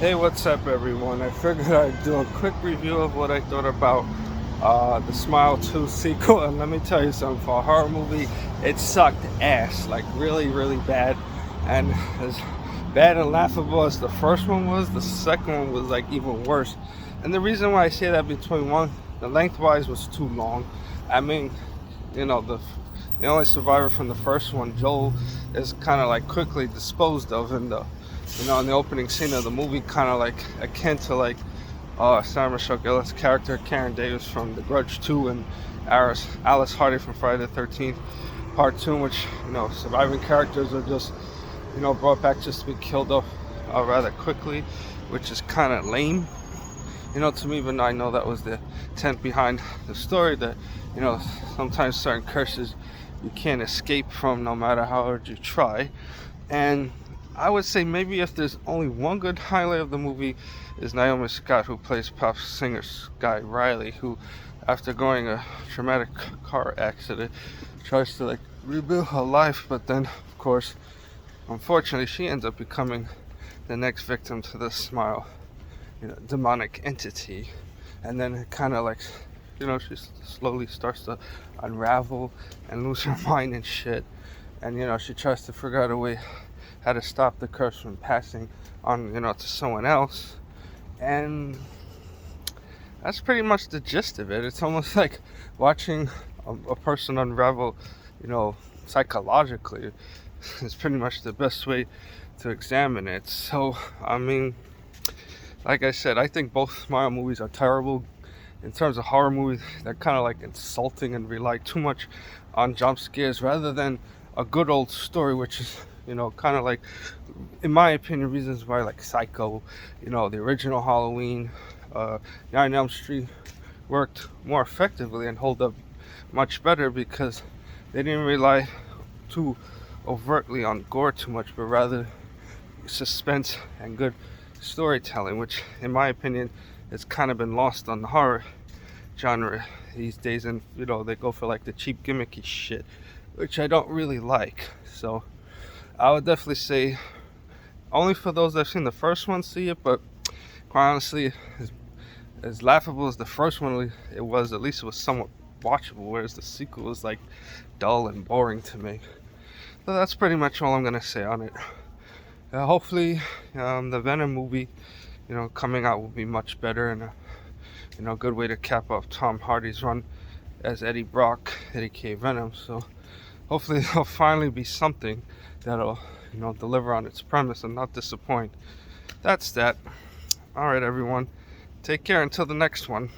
Hey, what's up, everyone? I figured I'd do a quick review of what I thought about the Smile 2 sequel. And let me tell you something, for a horror movie, it sucked ass. Like, really, really bad. And as bad and laughable as the first one was, the second one was, like, even worse. And the reason why I say that, between one, the lengthwise was too long. I mean, the only survivor from the first one, Joel, is kind of like quickly disposed of in the opening scene of the movie, kind of like akin to like Sarah Michelle Gellar's character Karen Davis from The Grudge 2, and Alice Hardy from Friday the 13th Part 2, in which surviving characters are just brought back just to be killed off rather quickly, which is kind of lame. To me, even though I know that was the intent behind the story, that sometimes certain curses you can't escape from no matter how hard you try. And I would say, maybe if there's only one good highlight of the movie, is Naomi Scott, who plays pop singer Sky Riley, who, after going a traumatic car accident, tries to like rebuild her life, but then, of course, unfortunately, she ends up becoming the next victim to the Smile, demonic entity. And then it kind of like, she slowly starts to unravel and lose her mind and shit. And she tries to figure out a way how to stop the curse from passing on, to someone else. And that's pretty much the gist of it. It's almost like watching a person unravel, psychologically. It's pretty much the best way to examine it. So, I mean, like I said, I think both Smile movies are terrible. In terms of horror movies, they're kind of like insulting and rely too much on jump scares rather than a good old story, which is, kind of like, in my opinion, reasons why like Psycho, the original Halloween, Nine Elm Street worked more effectively and hold up much better, because they didn't rely too overtly on gore too much, but rather suspense and good storytelling, which, in my opinion, has kind of been lost on the horror genre these days. And they go for like the cheap gimmicky shit, which I don't really like. So I would definitely say, only for those that have seen the first one, see it. But quite honestly, as laughable as the first one it was, at least it was somewhat watchable, whereas the sequel was like dull and boring to me. So that's pretty much all I'm gonna say on it. Hopefully, the Venom movie, coming out will be much better, and a good way to cap off Tom Hardy's run as Eddie Brock, Eddie K. Venom. So hopefully there'll finally be something that'll, deliver on its premise and not disappoint. That's that. All right, everyone. Take care until the next one.